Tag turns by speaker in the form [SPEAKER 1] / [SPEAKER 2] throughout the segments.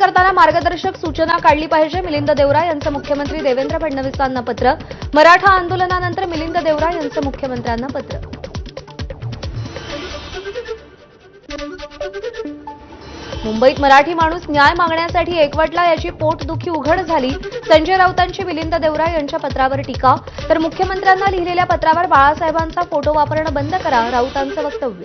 [SPEAKER 1] करताना मार्गदर्शक सूचना काढली पाहिजे. मिलिंद देवरा यांचं मुख्यमंत्री देवेंद्र फडणवीसांना पत्र. मराठा आंदोलनानंतर मिलिंद देवरा यांचं मुख्यमंत्र्यांना पत्र. मुंबईत मराठी माणूस न्याय मागण्यासाठी एकवटला, याची पोटदुखी उघड झाली. संजय राऊतांची मिलिंद देवरा यांच्या पत्रावर टीका. तर मुख्यमंत्र्यांना लिहिलेल्या पत्रावर बाळासाहेबांचा फोटो वापरणं बंद करा, राऊतांचं वक्तव्य.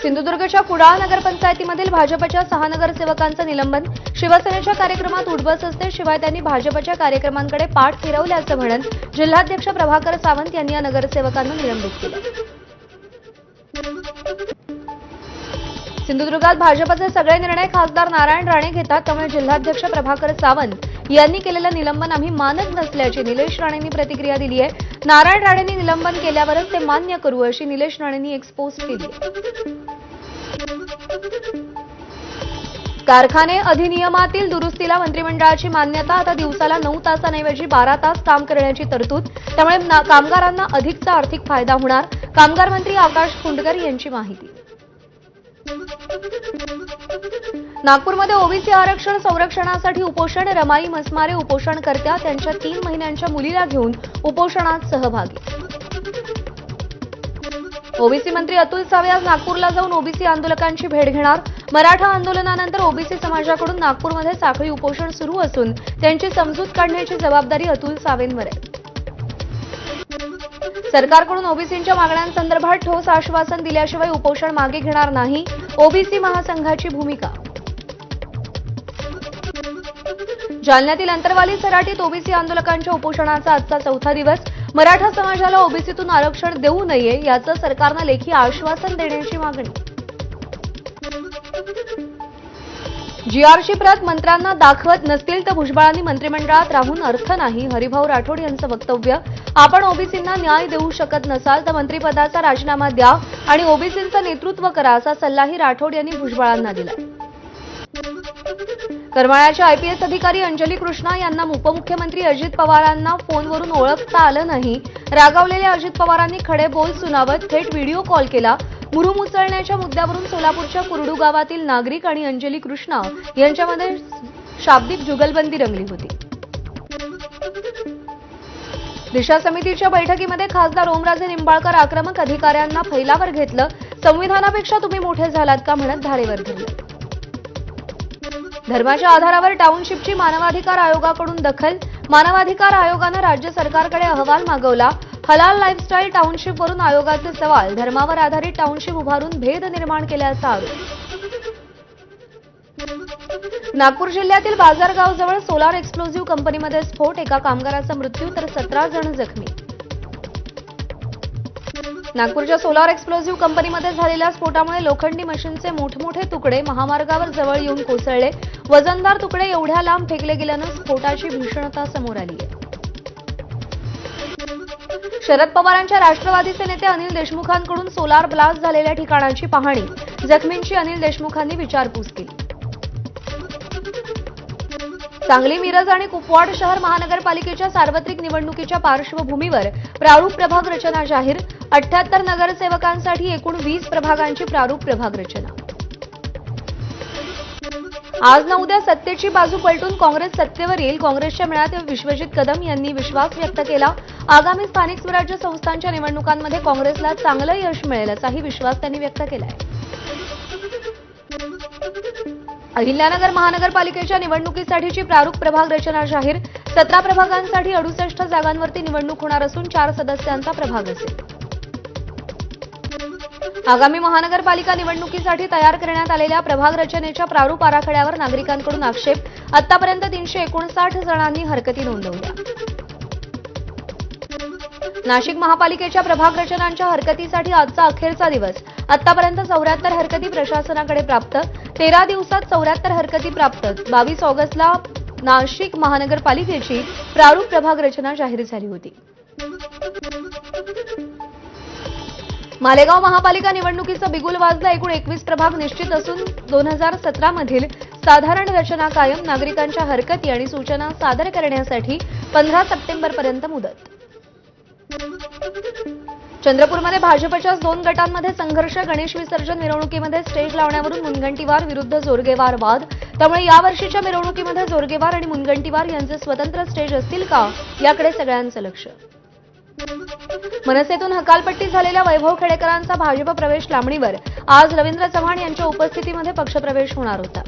[SPEAKER 1] सिंधुदुर्गच्या कुडाळ नगरपंचायतीमधील भाजपच्या 6 नगरसेवकांचं निलंबन. शिवसेनेच्या कार्यक्रमात उठबस असते, शिवाय त्यांनी भाजपच्या कार्यक्रमांकडे पाठ फिरवल्याचं म्हणत जिल्हाध्यक्ष प्रभाकर सावंत यांनी या नगरसेवकांना निलंबित केलं. सिंधुदुर्गात भाजपचे सगळे निर्णय खासदार नारायण राणे घेतात, त्यामुळे जिल्हाध्यक्ष प्रभाकर सावंत यांनी केलेलं निलंबन आम्ही मानत नसल्याची निलेश राणेंनी प्रतिक्रिया दिली आहे. नारायण राणेंनी निलंबन केल्यावरच ते मान्य करू, अशी निलेश राणेंनी एक पोस्ट केली आहे. कारखाने अधिनियमातील दुरुस्तीला मंत्रिमंडळाची मान्यता. आता दिवसाला 9 तासांऐवजी 12 तास काम करण्याची तरतूद, त्यामुळे कामगारांना अधिकचा आर्थिक फायदा होणार. कामगार मंत्री आकाश फुंडकर यांची माहिती. नागपूरमध्ये ओबीसी आरक्षण संरक्षणासाठी उपोषण. रमाई मस्मारे उपोषणकर्त्या त्यांच्या 3 महिन्यांच्या मुलीला घेऊन उपोषणात सहभागी. ओबीसी मंत्री अतुल सावे आज नागपूरला जाऊन ओबीसी आंदोलकांची भेट घेणार. मराठा आंदोलनानंतर ओबीसी समाजाकडून नागपूरमध्ये साखळी उपोषण सुरू असून त्यांची समजूत काढण्याची जबाबदारी अतुल सावेंवर आहे. सरकारकडून ओबीसींच्या मागण्यांसंदर्भात ठोस आश्वासन दिल्याशिवाय उपोषण मागे घेणार नाही, ओबीसी महासंघाची भूमिका. जालन्यातील अंतरवाली सराटीत ओबीसी आंदोलकांच्या उपोषणाचा आजचा 4था दिवस. मराठा समाजाला ओबीसीतून आरक्षण देऊ नये याचं सरकारनं लेखी आश्वासन देण्याची मागणी. जीआरची प्रत मंत्र्यांना दाखवत नसतील तर भुजबळांनी मंत्रिमंडळात राहून अर्थ नाही, हरिभाऊ राठोड यांचं वक्तव्य. आपण ओबीसींना न्याय देऊ शकत नसाल तर मंत्रिपदाचा राजीनामा द्या आणि ओबीसींचं नेतृत्व करा, असा सल्लाही राठोड यांनी भुजबळांना दिला. करमाळ्याच्या आयपीएस अधिकारी अंजली कृष्णा यांना उपमुख्यमंत्री अजित पवारांना फोनवरून ओळखता आलं नाही. रागावलेल्या अजित पवारांनी खडे बोल सुनावत थेट व्हिडिओ कॉल केला. मुरुम उचलण्याच्या मुद्द्यावरून सोलापूरच्या कुरडू गावातील नागरिक आणि अंजली कृष्णा यांच्यामध्ये शाब्दिक जुगलबंदी रंगली होती. दिशा समितीच्या बैठकीमध्ये खासदार ओमराजे निंबाळकर आक्रमक. अधिकाऱ्यांना फैलावर घेतलं. संविधानापेक्षा तुम्ही मोठे झालात का म्हणत धारेवर धरलं. धर्माच्या आधारावर टाउनशिपची मानवाधिकार आयोगाकडून दखल. मानवाधिकार आयोगानं राज्य सरकारकडे अहवाल मागवला. हलाल लाईफस्टाईल टाउनशिपवरून आयोगाचे सवाल. धर्मावर आधारित टाउनशिप उभारून भेद निर्माण केल्याचा आरोप. नागपूर जिल्ह्यातील बाजारगावजवळ सोलार एक्सप्लोजिव्ह कंपनीमध्ये स्फोट. एका कामगाराचा मृत्यू तर 17 जण जखमी. नागपूरच्या सोलार एक्सप्लोजिव्ह कंपनीमध्ये झालेल्या स्फोटामुळे लोखंडी मशीनचे मोठमोठे तुकडे महामार्गावर जवळ येऊन कोसळले. वजनदार तुकडे एवढ्या लांब फेकले गेल्यानं स्फोटाची भीषणता समोर आली आहे. शरद पवारांच्या राष्ट्रवादीचे नेते अनिल देशमुखांकडून सोलार ब्लास्ट झालेल्या ठिकाणाची पाहणी. जखमींची अनिल देशमुखांनी विचारपूस केली. सांगली, मिरज आणि कुपवाड शहर महानगरपालिकेच्या सार्वत्रिक निवडणुकीच्या पार्श्वभूमीवर प्रारूप प्रभाग रचना जाहीर. 78 नगरसेवकांसाठी एकूण 20 प्रभागांची प्रारूप प्रभाग रचना. आज न उद्या सत्तेची बाजू पलटून काँग्रेस सत्तेवर येईल. काँग्रेसच्या मेळाव्यात विश्वजित कदम यांनी विश्वास व्यक्त केला. आगामी स्थानिक स्वराज्य संस्थांच्या निवडणुकांमध्ये काँग्रेसला चांगलं यश मिळेल असाही विश्वास त्यांनी व्यक्त केला आहे. अहिल्यानगर महानगरपालिकेच्या निवडणुकीसाठीची प्रारूप प्रभाग रचना जाहीर. 17 प्रभागांसाठी 68 जागांवरती निवडणूक होणार असून 4 सदस्यांचा प्रभाग असेल. आगामी महानगरपालिका निवडणुकीसाठी तयार करण्यात आलेल्या प्रभाग रचनेच्या प्रारूप आराखड्यावर नागरिकांकडून आक्षेप. आतापर्यंत 359 जणांनी हरकती नोंदवल्या. नाशिक महापालिकेच्या प्रभाग रचनांच्या हरकतीसाठी आजचा अखेरचा दिवस. आतापर्यंत 74 हरकती प्रशासनाकडे प्राप्त. 13 दिवसात 74 हरकती प्राप्त. 22 ऑगस्टला नाशिक महानगरपालिकेची प्रारूप प्रभाग रचना जाहीर झाली होती. मालेगाव महापालिका निवडणुकीचं बिगुल वाजलं. एकूण 21 प्रभाग निश्चित असून 2017 मधील साधारण रचना कायम. नागरिकांच्या हरकती आणि सूचना सादर करण्यासाठी 15 सप्टेंबरपर्यंत मुदत. चंद्रपूरमध्ये भाजपच्याच 2 गटांमध्ये संघर्ष. गणेश विसर्जन मिरवणुकीमध्ये स्टेज लावण्यावरून मुनगंटीवार विरुद्ध जोरगेवार वाद. त्यामुळे यावर्षीच्या मिरवणुकीमध्ये जोरगेवार आणि मुनगंटीवार यांचे स्वतंत्र स्टेज असतील का, याकडे सगळ्यांचं लक्ष. मनसेतून हकालपट्टी झालेल्या वैभव खेडेकरांचा भाजप प्रवेश लांबणीवर. आज रवींद्र चव्हाण यांच्या उपस्थितीमध्ये पक्षप्रवेश होणार होता.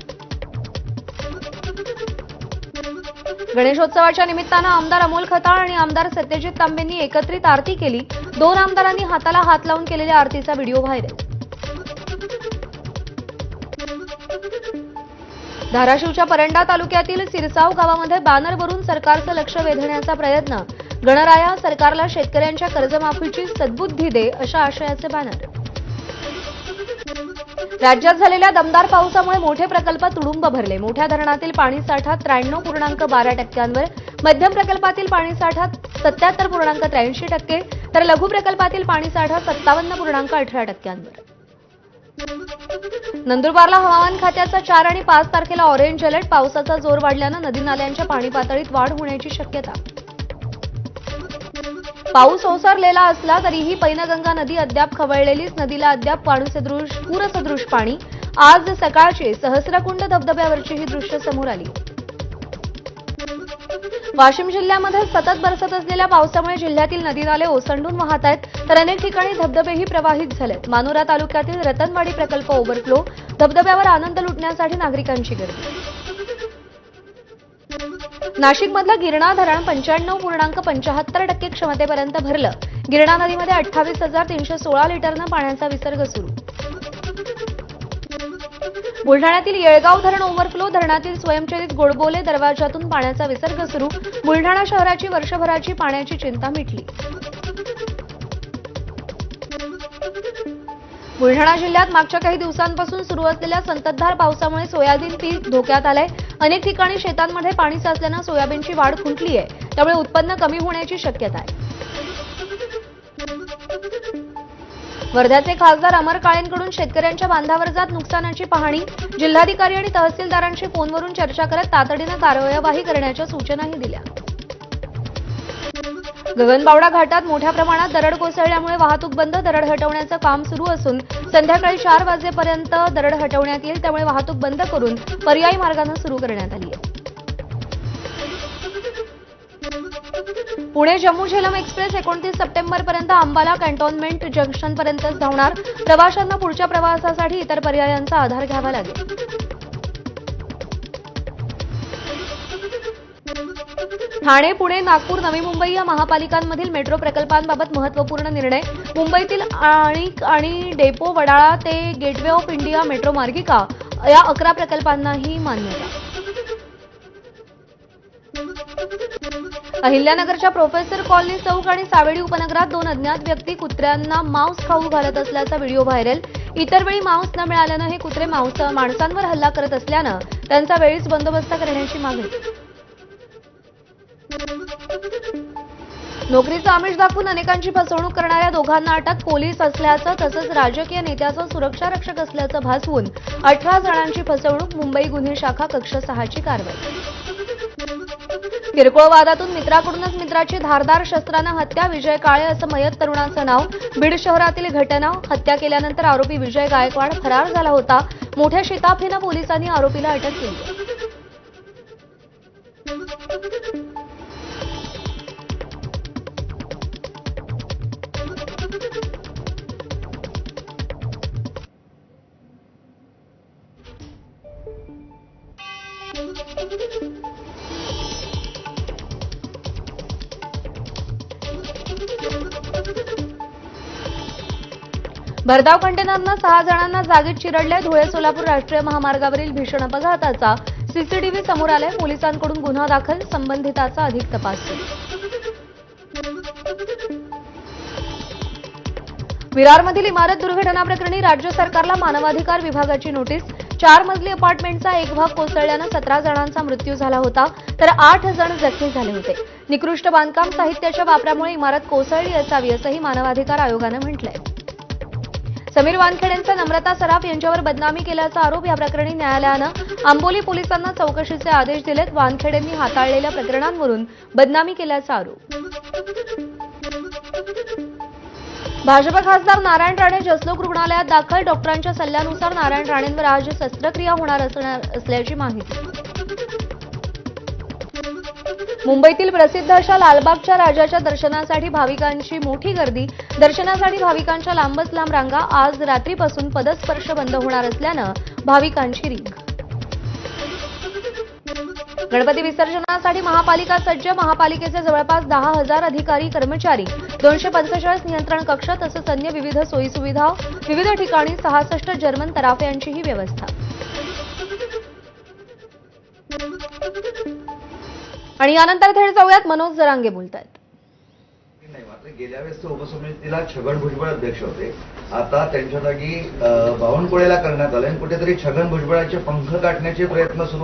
[SPEAKER 1] गणेशोत्सवाच्या निमित्तानं आमदार अमोल खताळ आणि आमदार सत्यजित तांबेंनी एकत्रित आरती केली. 2 आमदारांनी हाताला हात लावून केलेल्या आरतीचा व्हिडिओ व्हायरल. धाराशिवच्या परंडा तालुक्यातील सिरसाव गावामध्ये बॅनरवरून सरकारचं लक्ष वेधण्याचा प्रयत्न. गणराया, सरकारला शेतकऱ्यांच्या कर्जमाफीची सद्बुद्धी दे, अशा आशयाचे बॅनर. राज्यात झालेल्या दमदार पावसामुळे मोठे प्रकल्प तुडुंब भरले. मोठ्या धरणातील पाणीसाठा 93.12%, मध्यम प्रकल्पातील पाणीसाठा 77.83%, तर लघु प्रकल्पातील पाणीसाठा 57.18%. नंदुरबारला हवामान खात्याचा 4 आणि 5 तारखेला ऑरेंज अलर्ट. पावसाचा जोर वाढल्यानं नदी नाल्यांच्या पाणी पातळीत वाढ होण्याची शक्यता. पाऊस ओसरलेला असला तरीही पैनगंगा नदी अद्याप खवळलेलीच. नदीला अद्याप पूरसदृश पाणी. आज सकाळची सहस्रकुंड धबधब्यावरची ही दृश्य समोर आली. वाशिम जिल्ह्यामध्ये सतत बरसत असलेल्या पावसामुळे जिल्ह्यातील नदी नाले ओसंडून वाहत आहेत, तर अनेक ठिकाणी धबधबेही प्रवाहित झालेत. मानोरा तालुक्यातील रतनवाडी प्रकल्प ओव्हरफ्लो. धबधब्यावर आनंद लुटण्यासाठी नागरिकांची गर्दी. नाशिकमधलं गिरणा धरण 95.75% क्षमतेपर्यंत भरलं. गिरणा नदीमध्ये 28,316 लिटरनं पाण्याचा विसर्ग सुरू. बुलढाण्यातील येळगाव धरण ओव्हरफ्लो. धरणातील स्वयंचलित गोडबोले दरवाजातून पाण्याचा विसर्ग सुरू. बुलढाणा शहराची वर्षभराची पाण्याची चिंता मिटली. बुलढाणा जिल्ह्यात मागच्या काही दिवसांपासून सुरू असलेल्या संततधार पावसामुळे सोयाबीन पीक धोक्यात आलंय. अनेक ठिकाणी शेतांमध्ये पाणी साचल्यानं सोयाबीनची वाढ खुंटली आहे. त्यामुळे उत्पन्न कमी होण्याची शक्यता आहे. वर्ध्याचे खासदार अमर काळेंकडून शेतकऱ्यांच्या बांधावर जात नुकसानाची पाहणी. जिल्हाधिकारी आणि तहसीलदारांशी फोनवरून चर्चा करत तातडीनं कार्यवाही करण्याच्या सूचनाही दिल्या. गगनबावडा घाटात मोठ्या प्रमाणात दरड कोसळल्यामुळे वाहतूक बंद. दरड हटवण्याचं काम सुरू असून संध्याकाळी 4 वाजेपर्यंत दरड हटवण्यात येईल. त्यामुळे वाहतूक बंद करून पर्यायी मार्गाने सुरू करण्यात आली आहे. पुणे जम्मू झेलम एक्सप्रेस 29 सप्टेंबरपर्यंत अंबाला कॅन्टोन्मेंट जंक्शनपर्यंतच धावणार. प्रवाशांना पुढच्या प्रवासासाठी इतर पर्यायांचा आधार घ्यावा लागेल. ठाणे, पुणे, नागपूर, नवी मुंबई या महापालिकांमधील मेट्रो प्रकल्पांबाबत महत्त्वपूर्ण निर्णय. मुंबईतील आणिक आणि डेपो, वडाळा ते गेटवे ऑफ इंडिया मेट्रो मार्गिका या 11 प्रकल्पांनाही मान्यता. अहिल्यानगरच्या प्रोफेसर कॉलनी चौक आणि सावेडी उपनगरात 2 अज्ञात व्यक्ती कुत्र्यांना मांस खाऊ घालत असल्याचा व्हिडिओ व्हायरल. इतर वेळी मांस न मिळाल्यानं हे कुत्रे माणसांवर हल्ला करत असल्यानं त्यांचा वेळीच बंदोबस्त करण्याची मागणी. नोकरीचं आमिष दाखवून अनेकांची फसवणूक करणाऱ्या दोघांना अटक. पोलीस असल्याचं तसंच राजकीय नेत्याचं सुरक्षा रक्षक असल्याचं भासवून 18 जणांची फसवणूक. मुंबई गुन्हे शाखा कक्ष 6ची कारवाई. किरकोळ वादातून मित्राकडूनच मित्राची धारदार शस्त्रानं हत्या. विजय काळे असं मयत तरुणाचं नाव. बीड शहरातील घटना. हत्या केल्यानंतर आरोपी विजय गायकवाड फरार झाला होता. मोठ्या शिताफीनं पोलिसांनी आरोपीला अटक केली. भरधाव कंटेनरनं 6 जणांना जागीच चिरडले. धुळे सोलापूर राष्ट्रीय महामार्गावरील भीषण अपघाताचा सीसीटीव्ही समोर आलाय. पोलिसांकडून गुन्हा दाखल. संबंधिताचा अधिक तपास सुरू. विरारमधील इमारत दुर्घटना प्रकरणी राज्य सरकारला मानवाधिकार विभागाची नोटीस. 4 मजली अपार्टमेंटचा एक भाग कोसळल्यानं 17 जणांचा मृत्यू झाला होता, तर 8 जण जखमी झाले होते. निकृष्ट बांधकाम साहित्याच्या वापरामुळे इमारत कोसळली असावी असंही मानवाधिकार आयोगानं म्हटलंय. समीर वानखेडेंचा नम्रता सराफ यांच्यावर बदनामी केल्याचा आरोप. या प्रकरणी न्यायालयानं आंबोली पोलिसांना चौकशीचे आदेश दिलेत. वानखेडेंनी हाताळलेल्या प्रकरणांवरून बदनामी केल्याचा आरोप. भाजप खासदार नारायण राणे जसलोक रुग्णालयात दाखल. डॉक्टरांच्या सल्ल्यानुसार नारायण राणेंवर आज शस्त्रक्रिया होणार असल्याची माहिती. मुंबईतील प्रसिद्ध अशा लालबागच्या राजाच्या दर्शनासाठी भाविकांची मोठी गर्दी. दर्शनासाठी भाविकांच्या लांबच लांब रांगा. आज रात्रीपासून पदस्पर्श बंद होणार असल्यानं भाविकांची रीघ. गणपती विसर्जनासाठी महापालिका सज्ज. महापालिकेचे जवळपास 10,000 अधिकारी कर्मचारी, 245 नियंत्रण कक्ष तसंच अन्य विविध सोयीसुविधा. विविध ठिकाणी 66 जर्मन तराफ्यांचीही व्यवस्था. आणि यानंतर थेट जाऊयात, मनोज जरांगे बोलतायत.
[SPEAKER 2] नाही, मात्र गेल्या वेळेस उपसमितीला छगन भुजबळ अध्यक्ष होते. आता त्यांच्या जागी बावनकुळेला करण्यात आले आणि कुठेतरी छगन भुजबळाचे पंख काढण्याचे प्रयत्न सुरू